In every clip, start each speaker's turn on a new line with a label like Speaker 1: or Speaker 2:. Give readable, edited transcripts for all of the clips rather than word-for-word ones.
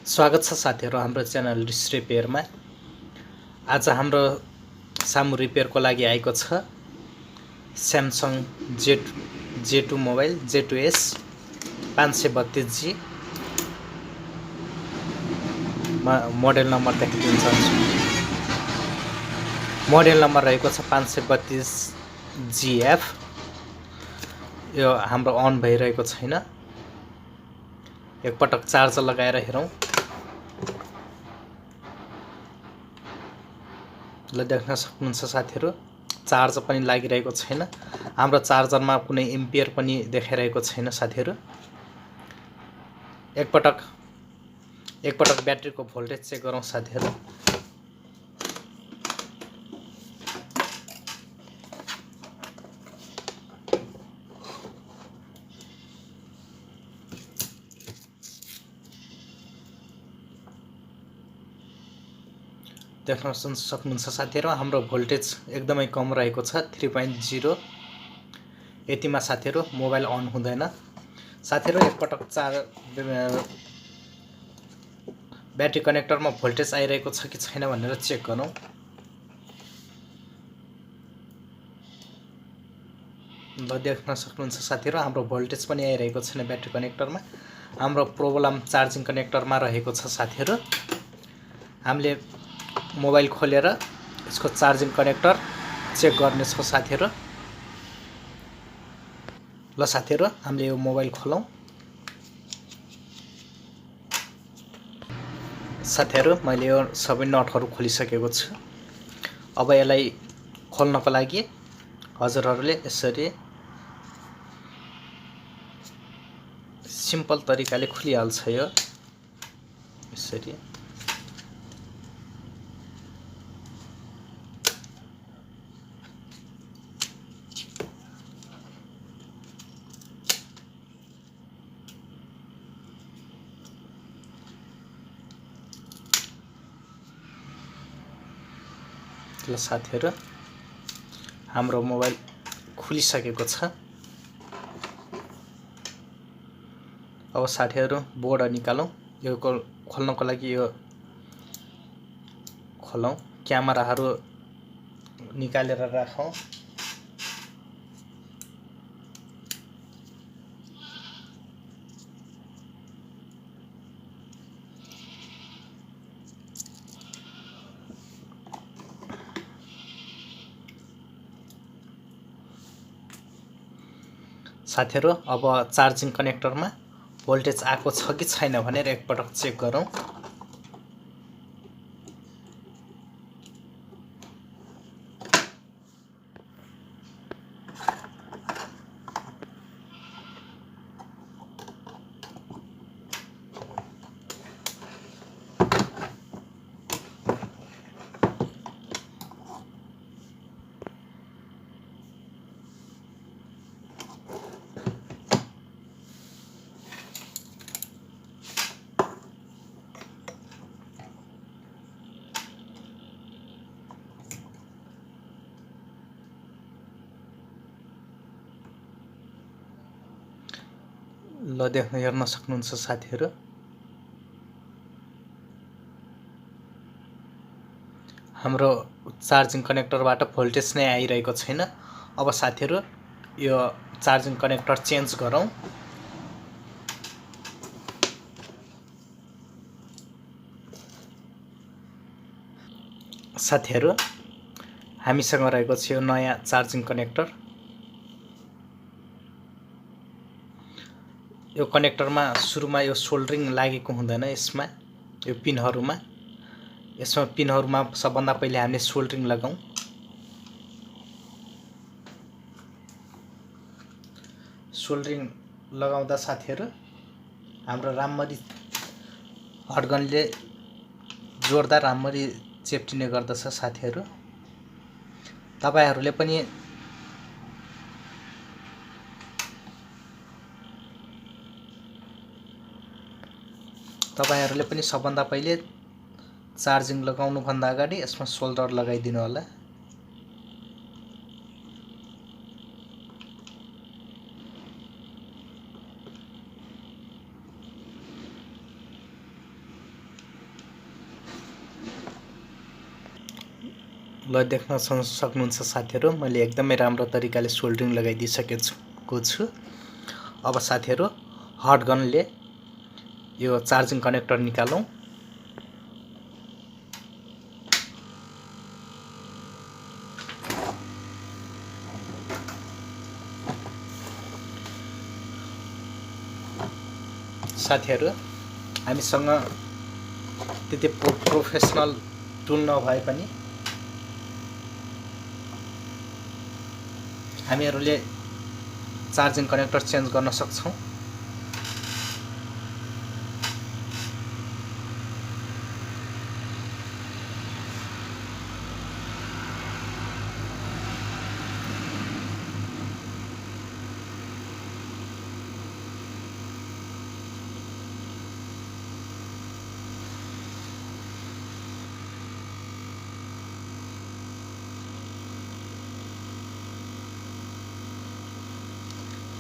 Speaker 1: स्वागत छ साथीहरु हाम्रो च्यानल रिपेयरमा। आज हाम्रो सामु रिपेयरको लागि आएको छ Samsung J2 mobile J2s 532G model number देखाइदिन चाहन्छु। मोडल नम्बर रहेको छ 532GF। यो हाम्रो अन भइरहेको छैन। एकपटक चार्ज लगाएर हेरौं। ल देख्न सक्नुहुन्छ साथीहरु, चार्ज पनि लागिरहेको छैन। हाम्रो चार्जरमा कुनै एम्पियर पनि देखाइरहेको छैन साथीहरु। एकपटक ब्याट्रीको भोल्टेज चेक गरौँ साथीहरु। देख्न सक्नुहुन्छ साथीहरु, हाम्रो भोल्टेज एकदमै कम रहेको छ 3.0। यतिमा साथीहरु मोबाइल अन हुँदैन। साथीहरु एकपटक ब्याट्री कनेक्टरमा भोल्टेज आइरहेको छ कि छैन भनेर चेक गरौँ। ल देख्न सक्नुहुन्छ साथीहरु, हाम्रो भोल्टेज पनि आइरहेको छैन ब्याट्री कनेक्टरमा। हाम्रो प्रब्लम चार्जिङ कनेक्टरमा रहेको छ साथीहरु। हामीले मोबाइल खोलेर यसको चार्जिङ कनेक्टर चेक गर्ने छ साथीहरु। ल साथीहरु, हामीले यो मोबाइल खोलौं। साथीहरु, मैले यो सबै नटहरु खोलिसकेको छु। अब यसलाई खोल्नको लागि हजुरहरुले यसरी सिम्पल तरिकाले खुलिहाल्छ। यो यसरी ल साथीहरु, हाम्रो मोबाइल खुलिसकेको छ। अब साथीहरु बोर्ड निकालौं। यो खोल्नको लागि यो खोलौं। क्यामेराहरु निकालेर राखौं। साथीहरु, अब चार्जिङ कनेक्टरमा भोल्टेज आएको छ कि छैन भनेर एकपटक चेक गरौँ। ल हेर्न सक्नुहुन्छ साथीहरु, हाम्रो चार्जिङ कनेक्टरबाट भोल्टेज नै आइरहेको छैन। अब साथीहरु यो चार्जिङ कनेक्टर चेन्ज गरौँ। साथीहरु, हामीसँग रहेको छ यो नयाँ चार्जिङ कनेक्टर। यो कनेक्टरमा सुरुमा यो सोल्डरिङ लागेको हुँदैन। यसमा यो पिनहरुमा सबभन्दा पहिले हामीले सोल्डरिङ लगाउँ। सोल्डरिङ लगाउँदा साथीहरु हाम्रो राम्ररी हटगनले जोड्दा राम्ररी चेप्टिने गर्दछ साथीहरु। तपाईहरुले पनि सबभन्दा पहिले चार्जिङ लगाउनु भन्दा अगाडि यसमा सोल्डर लगाइदिनु होला। ल देख्न सक्नुहुन्छ साथीहरू, मैले एकदमै राम्रो तरिकाले सोल्डरिङ लगाइदिइसकेको छु। अब साथीहरू हट गनले यो चार्जिङ कनेक्टर निकालौँ। साथीहरू हामीसँग त्यति प्रोफेसनल टुल नभए पनि हामीहरूले चार्जिङ कनेक्टर चेन्ज गर्न सक्छौँ।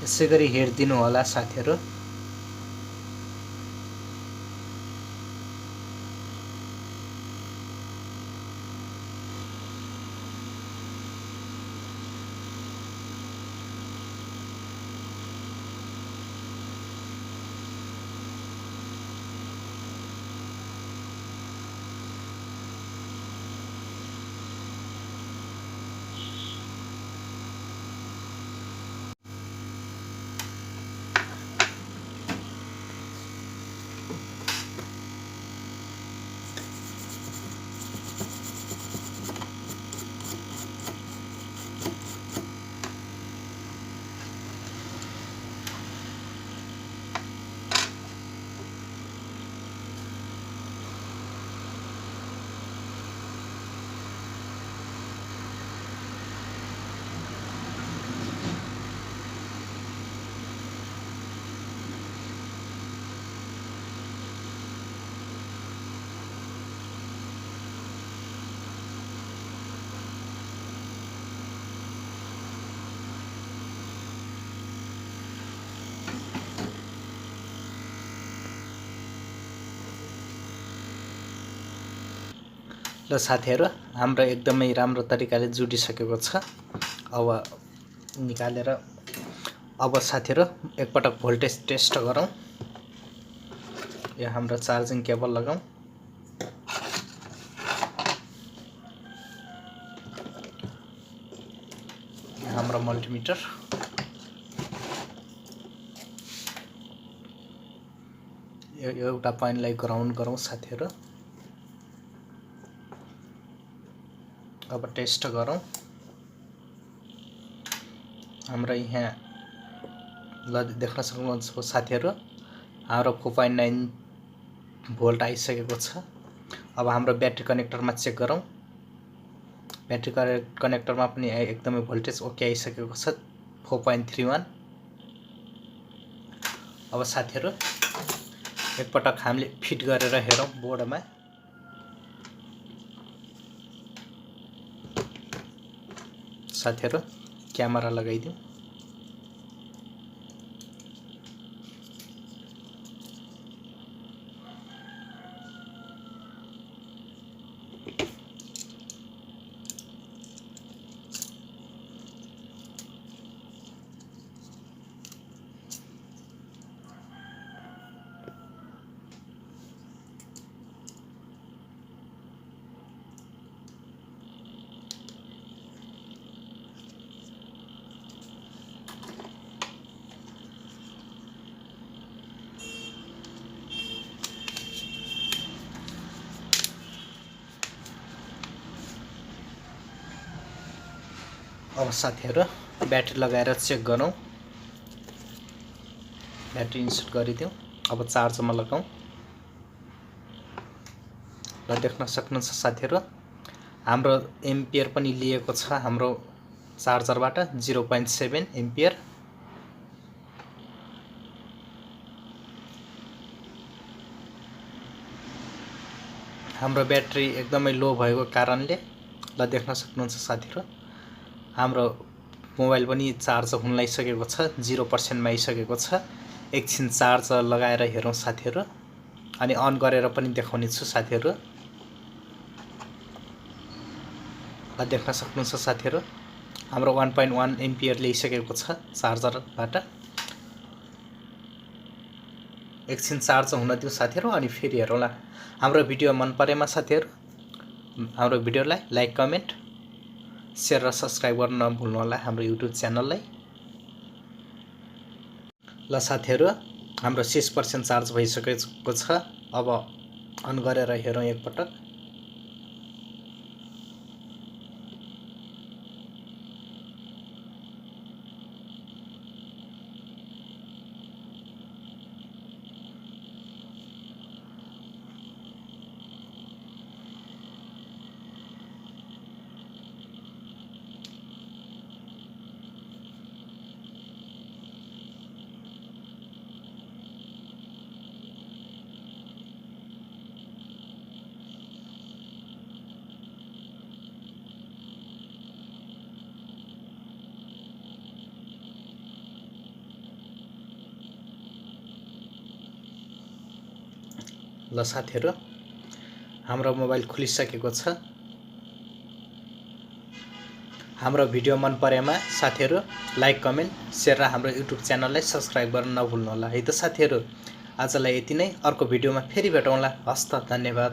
Speaker 1: यसै गरी हेरिदिनु होला साथीहरू। ल साथीहरू हाम्रो एकदमै राम्रो तरिकाले जुडिसकेको छ। अब निकालेर अब साथीहरू एकपटक भोल्टेज टेस्ट गरौँ। यो हाम्रो चार्जिङ केबल लगाऊँ। हाम्रो मल्टिमिटर यो एउटा पोइन्टलाई ग्राउन्ड गरौँ साथीहरू। अब टेस्ट गरौँ। हाम्रो यहाँ ल देख्न सक्नुहुन्छ साथीहरू, हाम्रो 4.9 भोल्ट आइसकेको छ। अब हाम्रो ब्याट्री कनेक्टरमा चेक गरौँ। ब्याट्री कनेक्टरमा पनि एकदमै भोल्टेज ओके आइसकेको छ, 4.31। अब साथीहरू एकपटक हामीले फिट गरेर हेरौँ बोर्डमा। साथीहरू क्यामेरा लगाइदिउँ। अब साथीहरू ब्याट्री लगाएर चेक गरौँ। ब्याट्री इन्सर्ट गरिदिउँ। अब चार्जमा लगाऊँ। र देख्न सक्नुहुन्छ साथीहरू हाम्रो एम्पियर पनि लिएको छ हाम्रो चार्जरबाट 0.7 एम्पियर। हाम्रो ब्याट्री एकदमै लो भएको कारणले ल देख्न सक्नुहुन्छ साथीहरू हाम्रो मोबाइल पनि चार्ज हुन लागिसकेको छ, 0% मा आइसकेको छ। एकछिन चार्ज लगाएर हेरौँ साथीहरू, अनि अन गरेर पनि देखाउने छु साथीहरू। देख्न सक्नुहुन्छ साथीहरु हाम्रो 1.1 एम्पियर ल्याइसकेको छ चार्जरबाट एकछिन चार्ज हुन दिउँ साथीहरु अनि फेरि हेरौँला हाम्रो भिडियो मन परेमा साथीहरु हाम्रो भिडियोलाई लाइक कमेन्ट शेयर र सब्स्क्राइब गर्न नभुल्नु होला हाम्रो युट्युब च्यानललाई ल साथीहरु हाम्रो 60% चार्ज भइसकेको छ अब अन गरेर हेरौँ एकपटक ल साथीहरु हाम्रो मोबाइल खुलिसकेको छ हाम्रो भिडियो मन परेमा साथीहरु लाइक कमेन्ट शेयर र हाम्रो युट्युब च्यानललाई सब्स्क्राइब गर्न नभुल्नु होला है त साथीहरु आजलाई यति नै अर्को भिडियोमा फेरि भेटौँला हस्त धन्यवाद।